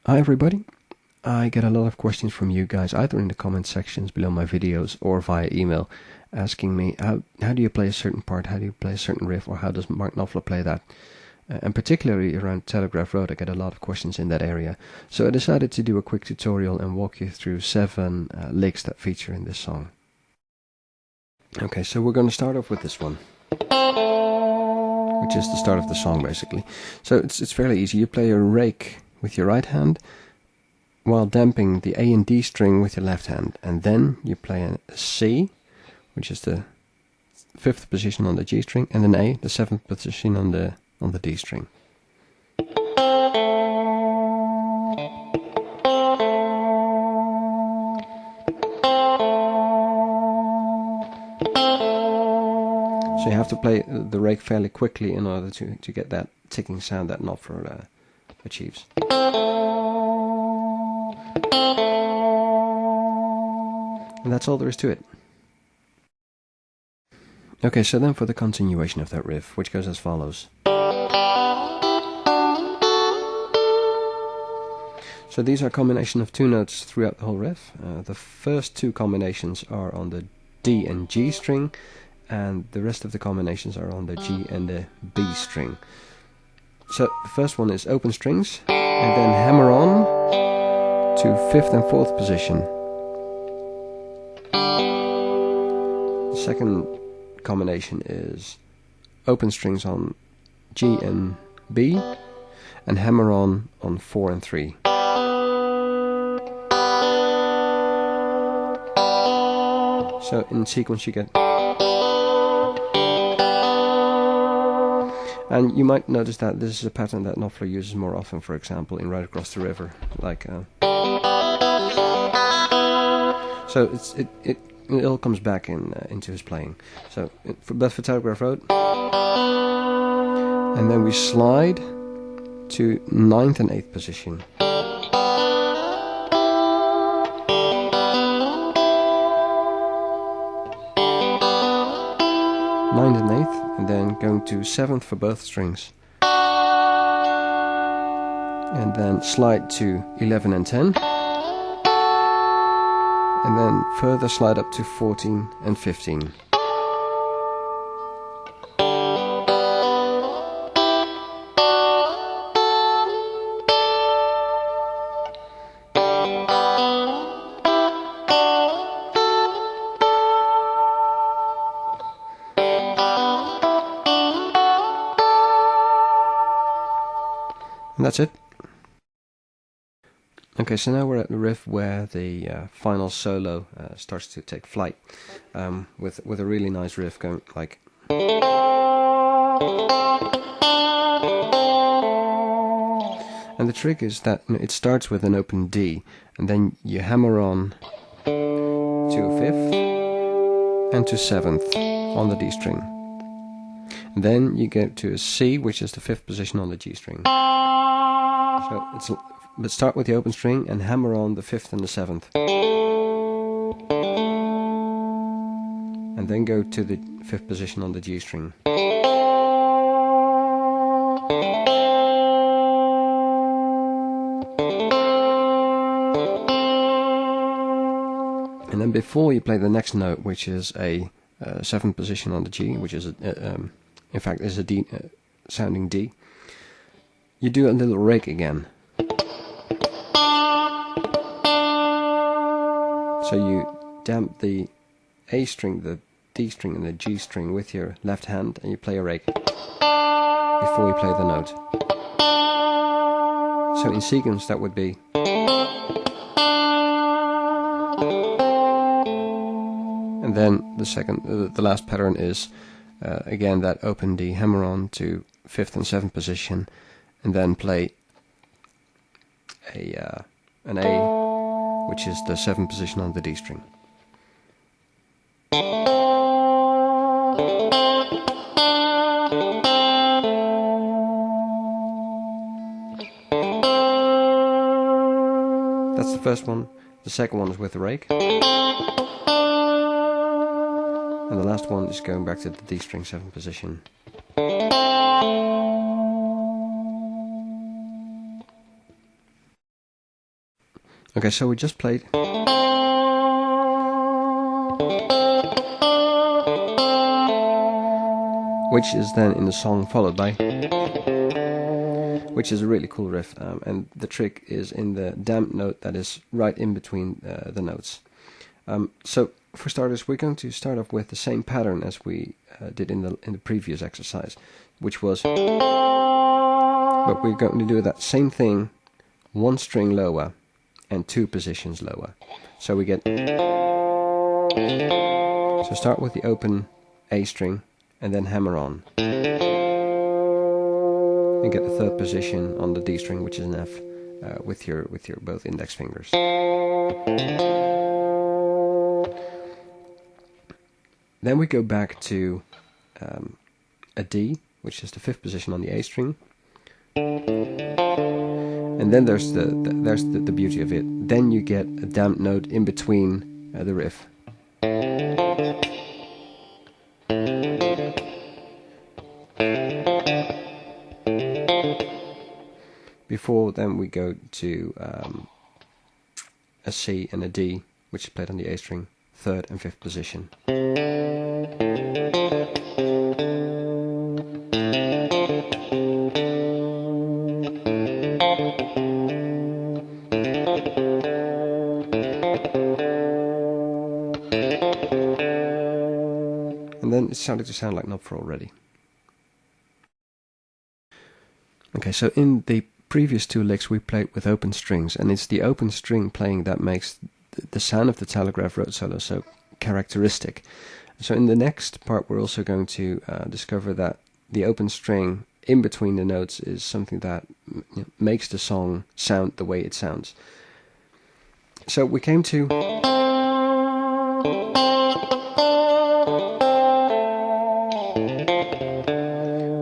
Hi everybody. I get a lot of questions from you guys either in the comment sections below my videos or via email asking me how do you play a certain part, how do you play a certain riff, or how does Mark Knopfler play that? And particularly around Telegraph Road I get a lot of questions in that area. So I decided to do a quick tutorial and walk you through 7 licks that feature in this song. Okay, so we're going to start off with this one, which is the start of the song basically. So it's fairly easy. You play a rake with your right hand while damping the A and D string with your left hand, and then you play a C, which is the 5th position on the G string, and an A, the 7th position on the D string. So you have to play the rake fairly quickly in order to get that ticking sound that Knopfler achieves. And that's all there is to it. Okay, so then for the continuation of that riff, which goes as follows. So these are a combination of 2 notes throughout the whole riff. The first 2 combinations are on the D and G string, and the rest of the combinations are on the G and the B string. So the first one is open strings, and then hammer on to 5th and 4th position. The second combination is open strings on G and B, and hammer on 4 and 3. So in sequence you get. And you might notice that this is a pattern that Knopfler uses more often, for example, in Right Across the River. Like, so it all comes back into his playing. So, but for Telegraph Road, and then we slide to 9th and 8th position. 9th and 8th, and then going to 7th for both strings, and then slide to 11 and 10, and then further slide up to 14 and 15. And that's it. Okay, so now we're at the riff where the final solo starts to take flight, with a really nice riff going like. And the trick is that it starts with an open D, and then you hammer on to 5th and to 7th on the D string. And then you get to a C, which is the 5th position on the G string. So let's start with the open string and hammer on the 5th and the 7th. And then go to the 5th position on the G string. And then before you play the next note, which is a 7th position on the G, which is in fact is a D sounding D, you do a little rake again. So you damp the A string, the D string and the G string with your left hand, and you play a rake before you play the note. So in sequence that would be. And then the last pattern is again that open D, hammer on to 5th and 7th position, and then play an A, which is the 7th position on the D string. That's the first one. The second one is with the rake. And the last one is going back to the D string 7th position. Okay, so we just played which is then in the song followed by, which is a really cool riff, and the trick is in the damp note that is right in between the notes. So for starters, we're going to start off with the same pattern as we did in the previous exercise, which was, but we're going to do that same thing, one string lower and two positions lower. So we get, so start with the open A string and then hammer on, and get the third position on the D string, which is an F, with your both index fingers. Then we go back to a D, which is the fifth position on the A string, and then there's the beauty of it. Then you get a damp note in between the riff. Before then we go to a C and a D, which is played on the A string, third and fifth position. And then it's starting to sound like Knopfler already. Okay, so in the previous two licks we played with open strings, and it's the open string playing that makes the sound of the Telegraph Road solo so characteristic. So in the next part we're also going to discover that the open string in between the notes is something that makes the song sound the way it sounds. So we came to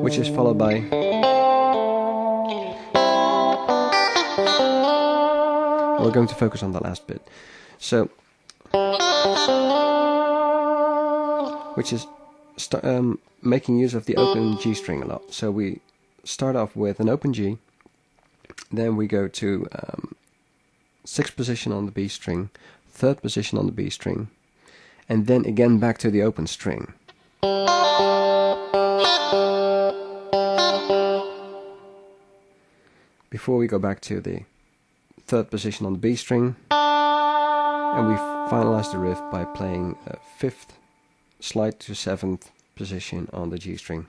which is followed by, we're going to focus on the last bit. So, which is making use of the open G string a lot. So we start off with an open G, then we go to sixth position on the B string, third position on the B string, and then again back to the open string. Before we go back to the third position on the B string, and we finalize the riff by playing a fifth slide to seventh position on the G string.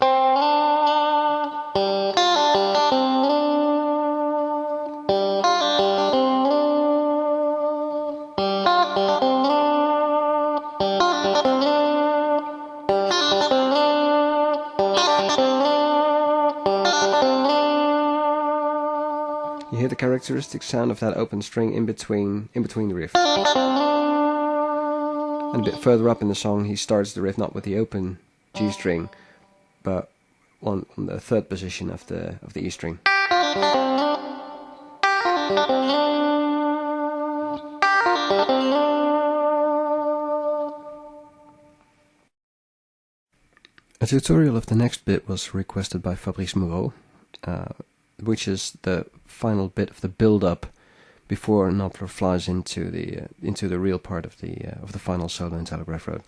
You hear the characteristic sound of that open string in between the riff. And a bit further up in the song he starts the riff not with the open G string, but on the third position of the E string. A tutorial of the next bit was requested by Fabrice Moreau, which is the final bit of the build-up before Knopfler flies into the real part of the final solo in Telegraph Road.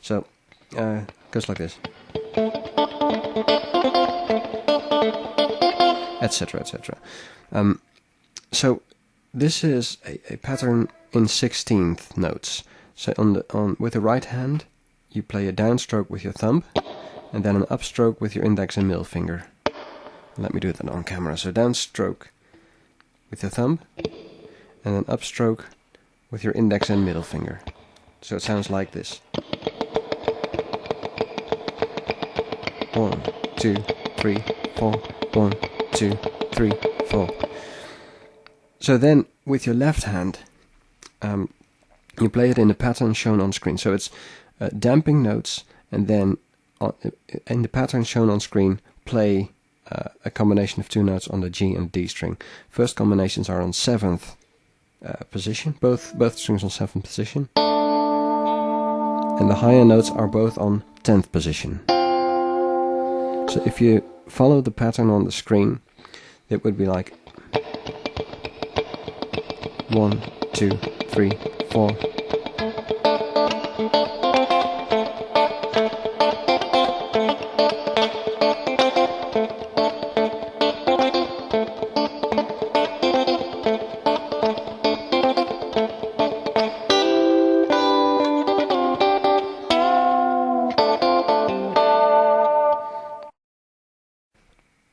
So goes like this, etc., etc. So this is a pattern in 16th notes. So with the right hand you play a downstroke with your thumb, and then an upstroke with your index and middle finger. Let me do that on camera. So downstroke with your thumb, and an upstroke with your index and middle finger. So it sounds like this. 1, 2, 3, 4. 1, 2, 3, 4. So then with your left hand, you play it in the pattern shown on screen. So it's damping notes, and then in the pattern shown on screen, play a combination of two notes on the G and D string. First combinations are on 7th position, both strings on 7th position, and the higher notes are both on 10th position. So if you follow the pattern on the screen, it would be like 1, 2, 3, 4.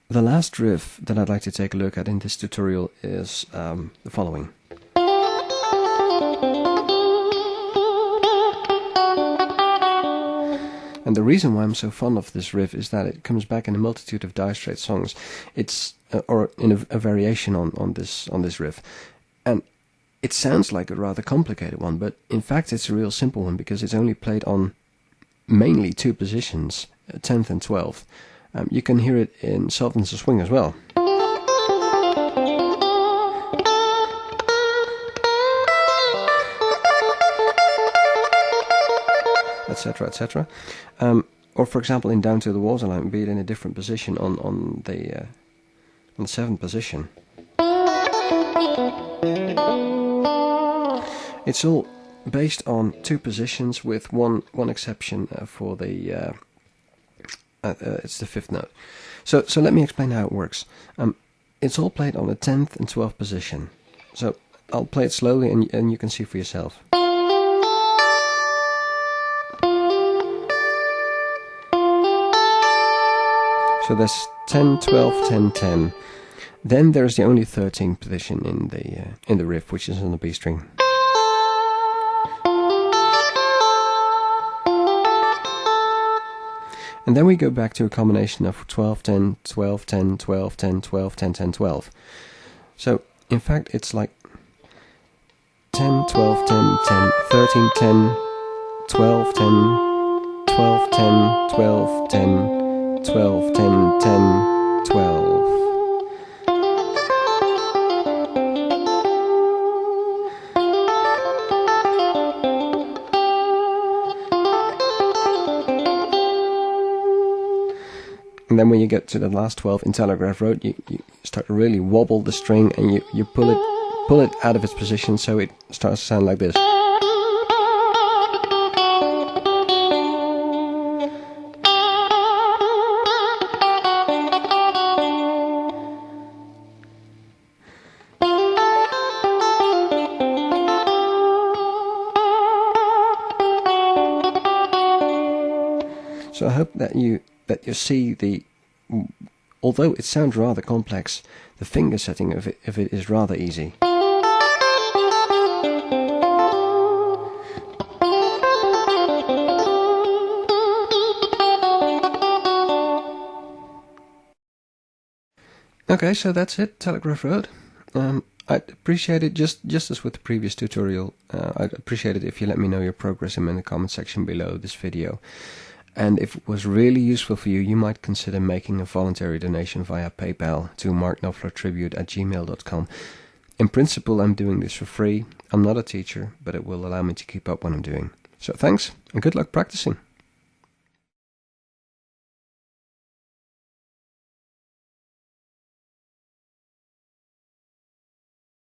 The last riff that I'd like to take a look at in this tutorial is the following. And the reason why I'm so fond of this riff is that it comes back in a multitude of Dire Straits songs. It's or in a variation on this riff, and it sounds like a rather complicated one, but in fact it's a real simple one because it's only played on mainly 2 positions, 10th and 12th. You can hear it in Sultans of Swing as well. Etc., etc. Or for example in Down to the Waterline, be it in a different position on the 7th position. It's all based on 2 positions with one exception for the it's the 5th note. So let me explain how it works. It's all played on the 10th and 12th position. So I'll play it slowly and you can see for yourself. So there's 10, 12, 10, 10. Then there's the only 13th position in the riff, which is on the B string. And then we go back to a combination of 12, 10, 12, 10, 12, 10, 12, 10, 10, 12. So, in fact, it's like 10, 12, 10, 10, 13, 10, 12, 10, 12, 10, 12, 10, 12, 10, 10, 12. And then when you get to the last 12 in Telegraph Road, you start to really wobble the string and you pull it out of its position so it starts to sound like this. So I hope that you see although it sounds rather complex, the finger setting of it is rather easy. Okay, so that's it, Telegraph Road. I'd appreciate it, just as with the previous tutorial, I'd appreciate it if you let me know your progress in the comment section below this video. And if it was really useful for you, you might consider making a voluntary donation via PayPal to markknopflertribute@gmail.com. In principle, I'm doing this for free. I'm not a teacher, but it will allow me to keep up what I'm doing. So thanks, and good luck practicing.